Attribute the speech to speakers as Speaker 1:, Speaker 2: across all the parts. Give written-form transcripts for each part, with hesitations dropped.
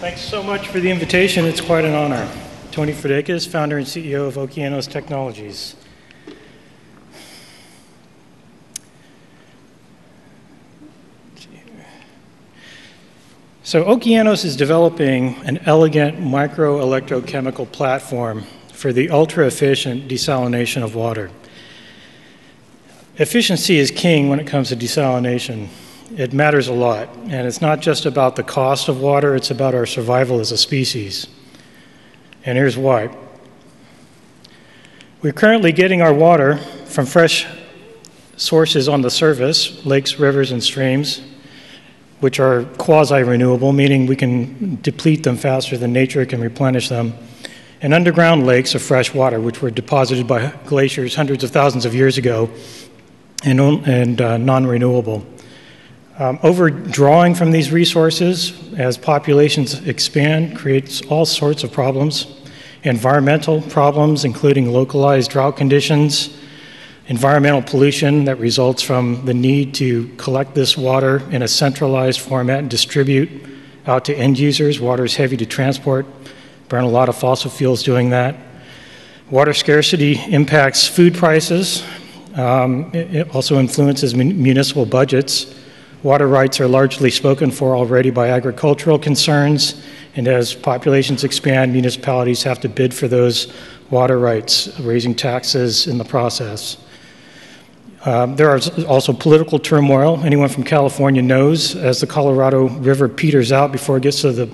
Speaker 1: Thanks so much for the invitation. It's quite an honor. Tony Fredekis, founder and CEO of Oceanex Technologies. So Oceanex is developing an elegant microelectrochemical platform for the ultra-efficient desalination of water. Efficiency is king when it comes to desalination. It matters a lot, and it's not just about the cost of water, it's about our survival as a species. And here's why. We're currently getting our water from fresh sources on the surface, lakes, rivers, and streams, which are quasi-renewable, meaning we can deplete them faster than nature can replenish them, and underground lakes of fresh water, which were deposited by glaciers hundreds of thousands of years ago and non-renewable. Overdrawing from these resources as populations expand creates all sorts of problems. Environmental problems, including localized drought conditions, environmental pollution that results from the need to collect this water in a centralized format and distribute out to end users. Water is heavy to transport, burn a lot of fossil fuels doing that. Water scarcity impacts food prices. It also influences municipal budgets. Water rights are largely spoken for already by agricultural concerns, and as populations expand, municipalities have to bid for those water rights, raising taxes in the process. There is also political turmoil. Anyone from California knows as the Colorado River peters out before it gets to the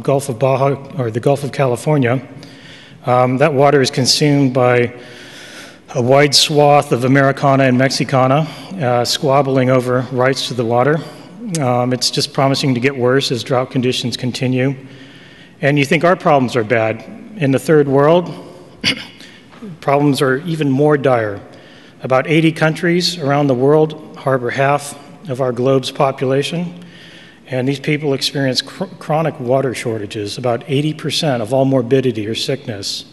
Speaker 1: Gulf of Baja or the Gulf of California, that water is consumed by a wide swath of Americana and Mexicana, squabbling over rights to the water. It's just promising to get worse as drought conditions continue. And you think our problems are bad. In the third world, problems are even more dire. About 80 countries around the world harbor half of our globe's population, and these people experience chronic water shortages. About 80% of all morbidity or sickness,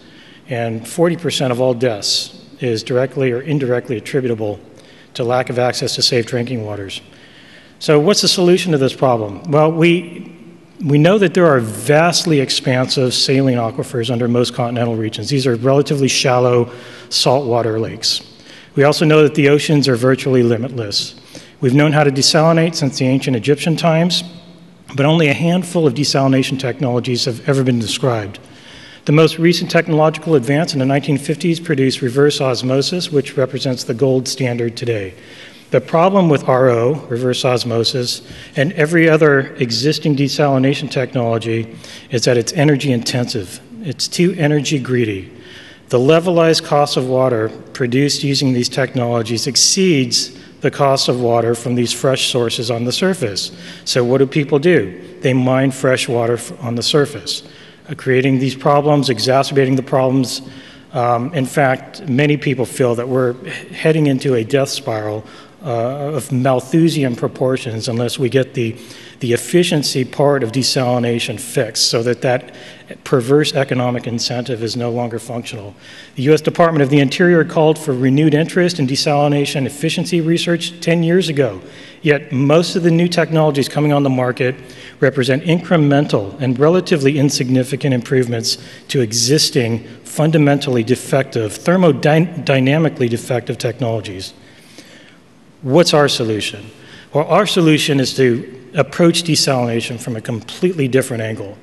Speaker 1: and 40% of all deaths is directly or indirectly attributable to lack of access to safe drinking waters. So what's the solution to this problem? Well, we know that there are vastly expansive saline aquifers under most continental regions. These are relatively shallow saltwater lakes. We also know that the oceans are virtually limitless. We've known how to desalinate since the ancient Egyptian times, but only a handful of desalination technologies have ever been described. The most recent technological advance in the 1950s produced reverse osmosis, which represents the gold standard today. The problem with RO, reverse osmosis, and every other existing desalination technology is that it's energy intensive. It's too energy greedy. The levelized cost of water produced using these technologies exceeds the cost of water from these fresh sources on the surface. So what do people do? They mine fresh water on the surface, creating these problems, exacerbating the problems. In fact, many people feel that we're heading into a death spiral of Malthusian proportions unless we get the efficiency part of desalination fixed so that that perverse economic incentive is no longer functional. The U.S. Department of the Interior called for renewed interest in desalination efficiency research 10 years ago, yet most of the new technologies coming on the market represent incremental and relatively insignificant improvements to existing fundamentally defective, thermodynamically defective technologies. What's our solution? Well, our solution is to approach desalination from a completely different angle.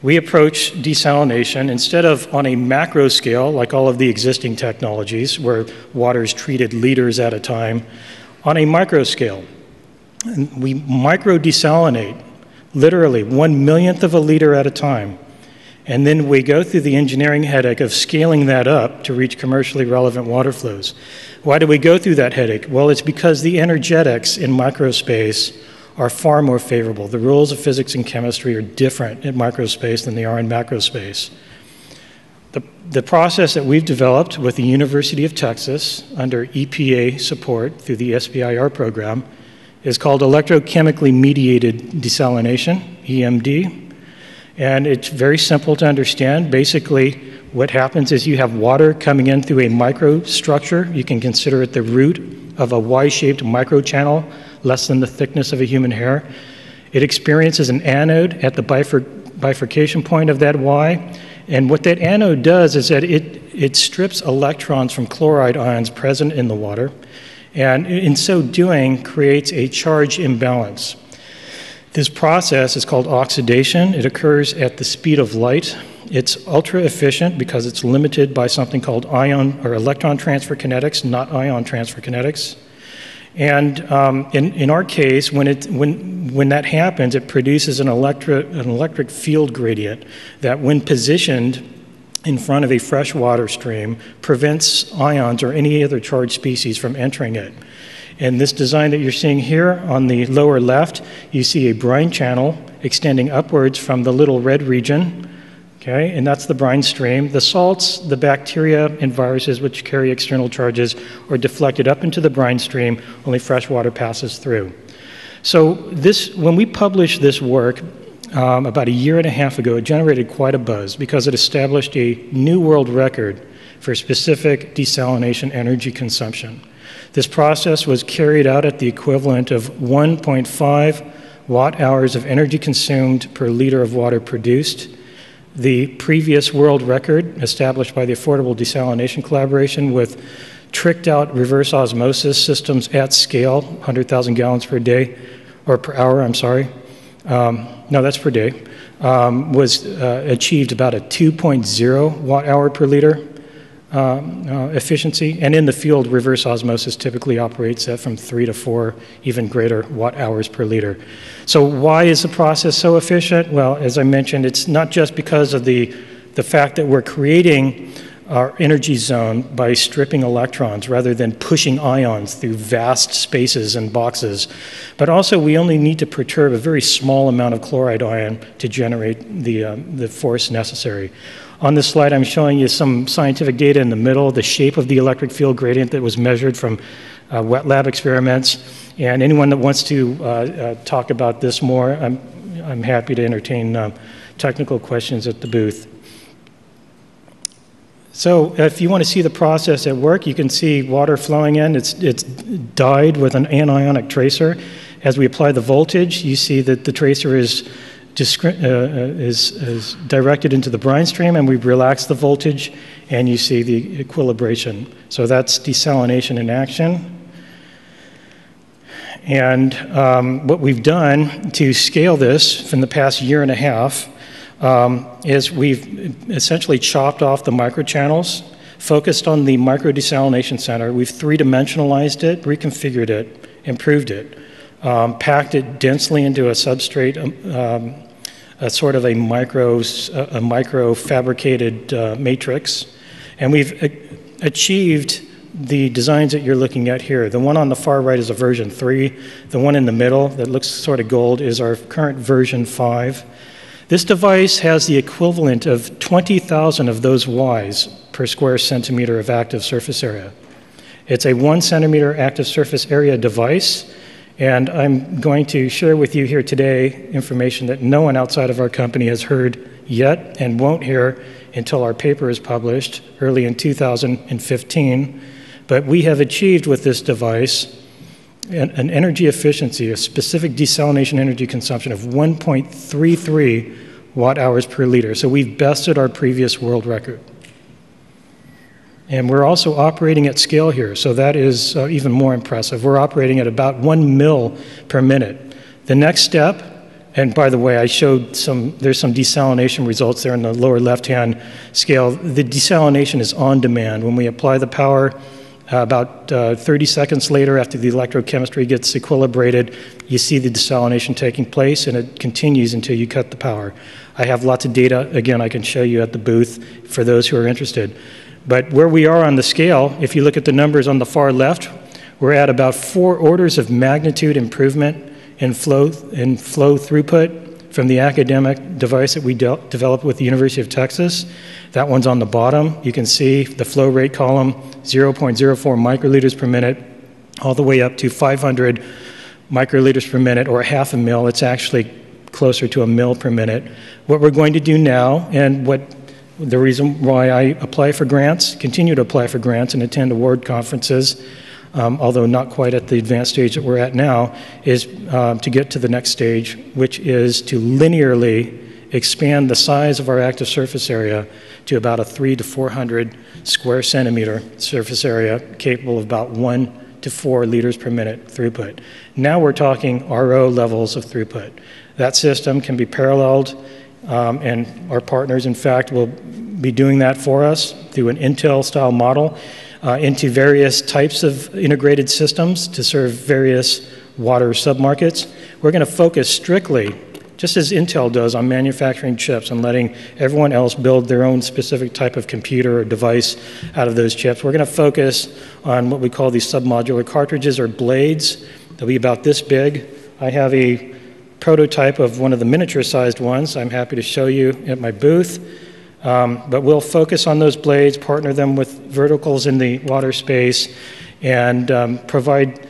Speaker 1: We approach desalination instead of on a macro scale, like all of the existing technologies, where water is treated liters at a time, on a micro scale. And we micro-desalinate, literally 1/1,000,000th of a liter at a time. And then we go through the engineering headache of scaling that up to reach commercially relevant water flows. Why do we go through that headache? Well, it's because the energetics in microspace are far more favorable. The rules of physics and chemistry are different in microspace than they are in macrospace. The process that we've developed with the University of Texas under EPA support through the SBIR program is called electrochemically mediated desalination, EMD. And it's very simple to understand. Basically, what happens is you have water coming in through a microstructure. You can consider it the root of a Y-shaped microchannel, less than the thickness of a human hair. It experiences an anode at the bifurcation point of that Y. And what that anode does is that it strips electrons from chloride ions present in the water, and in so doing creates a charge imbalance. This process is called oxidation. It occurs at the speed of light. It's ultra efficient because it's limited by something called ion or electron transfer kinetics, not ion transfer kinetics. And in our case, when that happens, it produces an electric field gradient that, when positioned in front of a freshwater stream, prevents ions or any other charged species from entering it. In this design that you're seeing here on the lower left, you see a brine channel extending upwards from the little red region, okay, and that's the brine stream. The salts, the bacteria and viruses which carry external charges are deflected up into the brine stream, only fresh water passes through. So when we published this work about a year and a half ago, it generated quite a buzz because it established a new world record for specific desalination energy consumption. This process was carried out at the equivalent of 1.5 watt-hours of energy consumed per liter of water produced. The previous world record, established by the Affordable Desalination Collaboration with tricked-out reverse osmosis systems at scale, 100,000 gallons per day, or per hour, I'm sorry. No, that's per day, was achieved about a 2.0 watt-hour per liter efficiency, and in the field, reverse osmosis typically operates at from 3 to 4, even greater watt-hours per liter. So why is the process so efficient? Well, as I mentioned, it's not just because of the fact that we're creating our energy zone by stripping electrons rather than pushing ions through vast spaces and boxes, but also we only need to perturb a very small amount of chloride ion to generate the force necessary. On this slide, I'm showing you some scientific data in the middle, the shape of the electric field gradient that was measured from wet lab experiments. And anyone that wants to talk about this more, I'm happy to entertain technical questions at the booth. So if you want to see the process at work, you can see water flowing in. It's dyed with an anionic tracer. As we apply the voltage, you see that the tracer is directed into the brine stream, and we relax the voltage, and you see the equilibration. So that's desalination in action. And what we've done to scale this from the past year and a half is we've essentially chopped off the microchannels, focused on the micro desalination center. We've three-dimensionalized it, reconfigured it, improved it, packed it densely into a substrate, a sort of a micro fabricated matrix, and we've achieved the designs that you're looking at here. The one on the far right is a version 3. The one in the middle that looks sort of gold is our current version 5. This device has the equivalent of 20,000 of those Ys per square centimeter of active surface area. It's a 1 centimeter active surface area device, and I'm going to share with you here today information that no one outside of our company has heard yet and won't hear until our paper is published early in 2015. But we have achieved with this device an energy efficiency, a specific desalination energy consumption of 1.33 watt-hours per liter. So we've bested our previous world record. And we're also operating at scale here, so that is even more impressive. We're operating at about 1 mil per minute. The next step, and by the way, I showed there's some desalination results there in the lower left-hand scale. The desalination is on demand. When we apply the power, about 30 seconds later, after the electrochemistry gets equilibrated, you see the desalination taking place, and it continues until you cut the power. I have lots of data, again, I can show you at the booth for those who are interested. But where we are on the scale, if you look at the numbers on the far left, we're at about 4 orders of magnitude improvement in flow throughput from the academic device that we developed with the University of Texas. That one's on the bottom. You can see the flow rate column, 0.04 microliters per minute, all the way up to 500 microliters per minute, or half a mil. It's actually closer to a mil per minute. What we're going to do now, and the reason why I apply for grants, continue to apply for grants and attend award conferences, although not quite at the advanced stage that we're at now, is to get to the next stage, which is to linearly expand the size of our active surface area to about a 300 to 400 square centimeter surface area, capable of about 1 to 4 liters per minute throughput. Now we're talking RO levels of throughput. That system can be paralleled, and our partners, in fact, will be doing that for us through an Intel-style model into various types of integrated systems to serve various water submarkets. We're going to focus strictly, just as Intel does, on manufacturing chips and letting everyone else build their own specific type of computer or device out of those chips. We're going to focus on what we call these submodular cartridges or blades. They'll be about this big. I have a prototype of one of the miniature-sized ones I'm happy to show you at my booth. But we'll focus on those blades, partner them with verticals in the water space, and provide,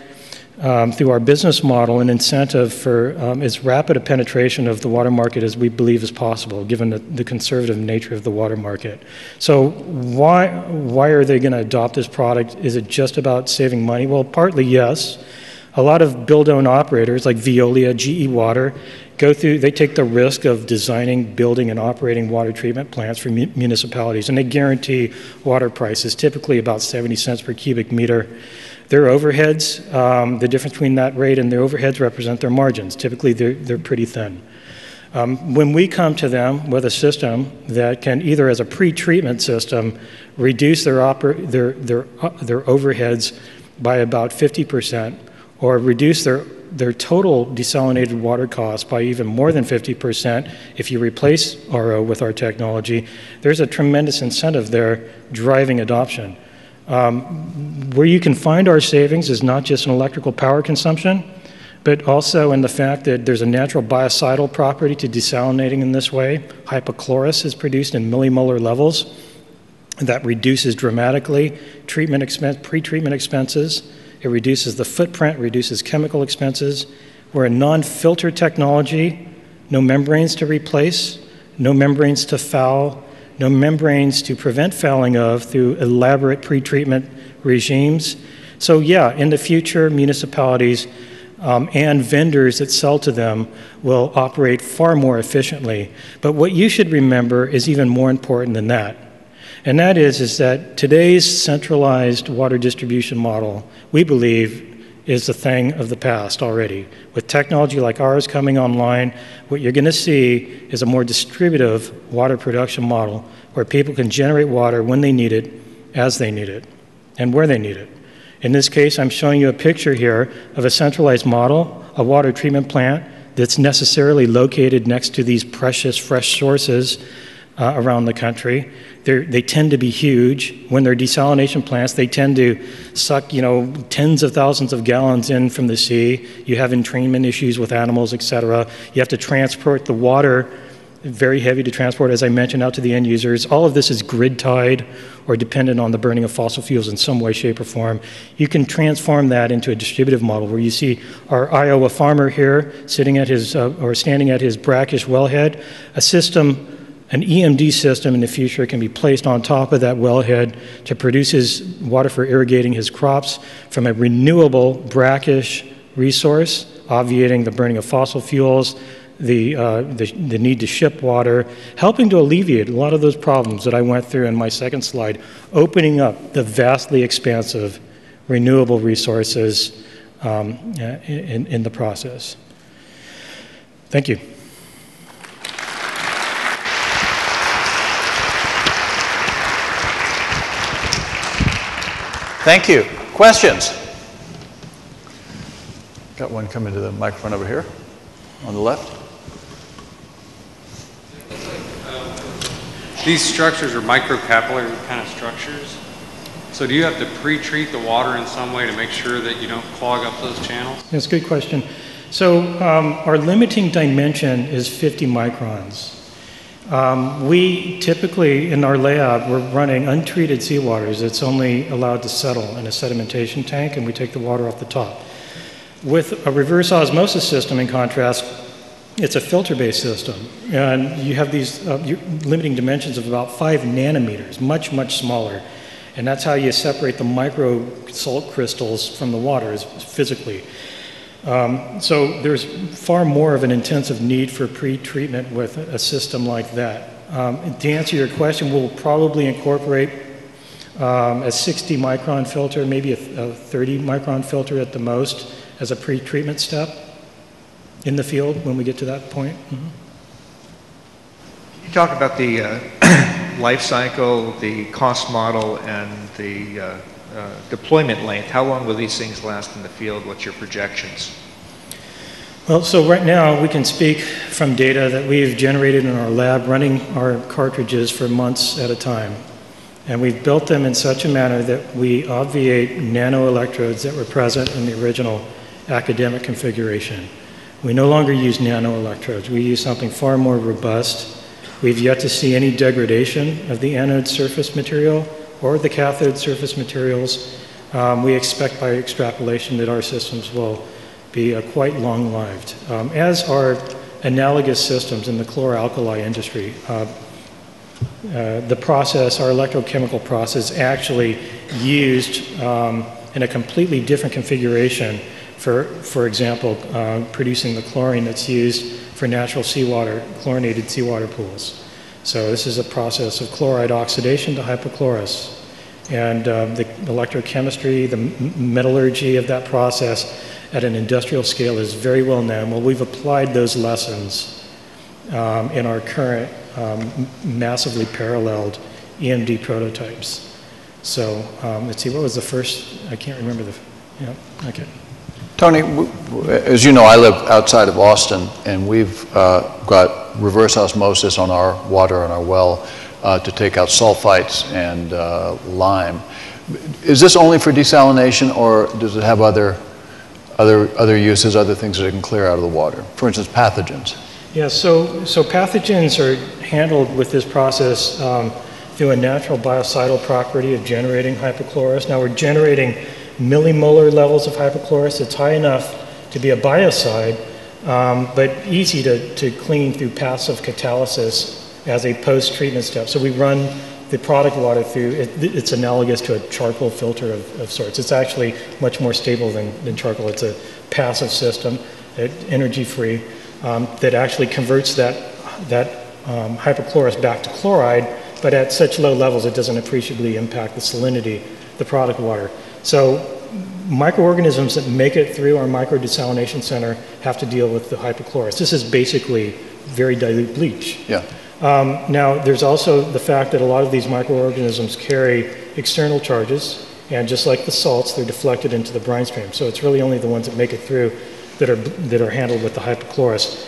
Speaker 1: through our business model, an incentive for as rapid a penetration of the water market as we believe is possible, given the conservative nature of the water market. So why are they going to adopt this product? Is it just about saving money? Well, partly yes. A lot of build-own operators like Veolia, GE Water, they take the risk of designing, building, and operating water treatment plants for municipalities, and they guarantee water prices, typically about 70 cents per cubic meter. Their overheads, the difference between that rate and their overheads represent their margins. Typically, they're pretty thin. When we come to them with a system that can either as a pre-treatment system reduce their overheads by about 50%, or reduce their total desalinated water costs by even more than 50% if you replace RO with our technology, there's a tremendous incentive there driving adoption. Where you can find our savings is not just in electrical power consumption, but also in the fact that there's a natural biocidal property to desalinating in this way. Hypochlorous is produced in millimolar levels. That reduces dramatically pre-treatment expenses. It reduces the footprint, reduces chemical expenses. We're a non-filter technology, no membranes to replace, no membranes to foul, no membranes to prevent fouling of through elaborate pre-treatment regimes. So yeah, in the future, municipalities and vendors that sell to them will operate far more efficiently. But what you should remember is even more important than that. And that is that today's centralized water distribution model, we believe, is a thing of the past already. With technology like ours coming online, what you're going to see is a more distributive water production model where people can generate water when they need it, as they need it, and where they need it. In this case, I'm showing you a picture here of a centralized model, a water treatment plant that's necessarily located next to these precious fresh sources around the country. They tend to be huge. When they're desalination plants, they tend to suck, tens of thousands of gallons in from the sea. You have entrainment issues with animals, et cetera. You have to transport the water, very heavy to transport, as I mentioned, out to the end users. All of this is grid-tied or dependent on the burning of fossil fuels in some way, shape, or form. You can transform that into a distributive model where you see our Iowa farmer here sitting at his, or standing at his brackish wellhead. A system, an EMD system in the future can be placed on top of that wellhead to produce his water for irrigating his crops from a renewable brackish resource, obviating the burning of fossil fuels, the need to ship water, helping to alleviate a lot of those problems that I went through in my second slide, opening up the vastly expansive renewable resources in the process. Thank you.
Speaker 2: Thank you. Questions? Got one coming to the microphone over here on the left.
Speaker 3: These structures are microcapillary kind of structures. So do you have to pre-treat the water in some way to make sure that you don't clog up those channels?
Speaker 1: That's a good question. So our limiting dimension is 50 microns. We typically, in our lab, we're running untreated seawaters. It's only allowed to settle in a sedimentation tank, and we take the water off the top. With a reverse osmosis system, in contrast, it's a filter-based system. And you have these limiting dimensions of about 5 nanometers, much, much smaller. And that's how you separate the micro salt crystals from the water physically. So there's far more of an intensive need for pre-treatment with a system like that. To answer your question, we'll probably incorporate a 60 micron filter, maybe a 30 micron filter at the most as a pre-treatment step in the field when we get to that point. Mm-hmm.
Speaker 4: You talk about the life cycle, the cost model, and the deployment length. How long will these things last in the field? What's your projections?
Speaker 1: Well, so right now we can speak from data that we've generated in our lab running our cartridges for months at a time. And we've built them in such a manner that we obviate nanoelectrodes that were present in the original academic configuration. We no longer use nanoelectrodes. We use something far more robust. We've yet to see any degradation of the anode surface material or the cathode surface materials. We expect by extrapolation that our systems will be quite long-lived, as are analogous systems in the chlor-alkali industry. The process, our electrochemical process, actually used in a completely different configuration for example, producing the chlorine that's used for natural seawater, chlorinated seawater pools. So this is a process of chloride oxidation to hypochlorous. And the electrochemistry, the metallurgy of that process at an industrial scale is very well known. Well, we've applied those lessons in our current massively paralleled EMD prototypes. So let's see, what was the first? I can't remember the, yeah, okay.
Speaker 2: Tony, as you know, I live outside of Austin, and we've got reverse osmosis on our water and our well to take out sulfites and lime. Is this only for desalination, or does it have other uses, other things that it can clear out of the water? For instance, pathogens.
Speaker 1: Yeah, so pathogens are handled with this process through a natural biocidal property of generating hypochlorous. Now we're generating millimolar levels of hypochlorous. It's high enough to be a biocide, but easy to clean through passive catalysis as a post-treatment step. So we run the product water through, it's analogous to a charcoal filter of sorts. It's actually much more stable than charcoal. It's a passive system, energy-free, that actually converts that hypochlorous back to chloride, but at such low levels it doesn't appreciably impact the salinity of the product water. So microorganisms that make it through our micro-desalination center have to deal with the hypochlorous. This is basically very dilute bleach.
Speaker 2: Yeah.
Speaker 1: Now, there's also the fact that a lot of these microorganisms carry external charges, and just like the salts, they're deflected into the brine stream. So it's really only the ones that make it through that are handled with the hypochlorous.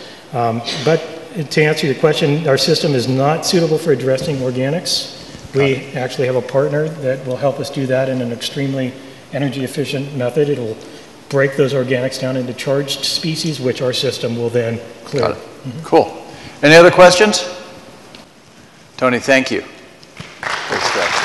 Speaker 1: But to answer your question, our system is not suitable for addressing organics. We actually have a partner that will help us do that in an extremely energy efficient method. It'll break those organics down into charged species, which our system will then clear.
Speaker 2: Got it. Mm-hmm. Cool. Any other questions? Tony, thank you. Great stuff.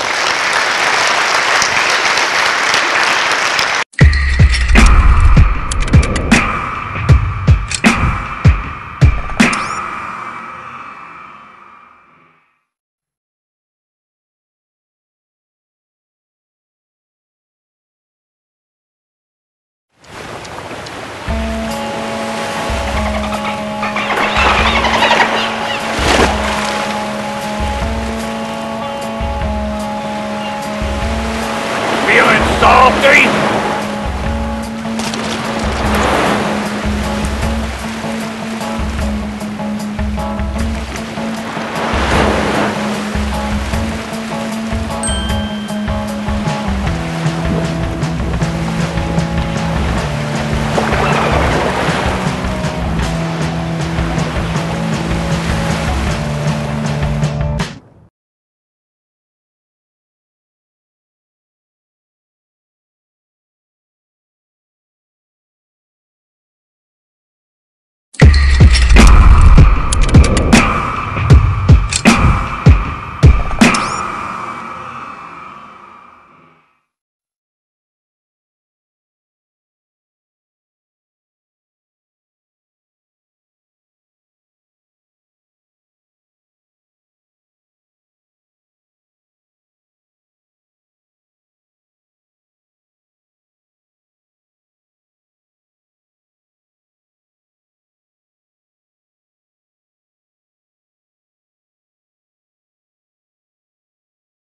Speaker 5: Salty!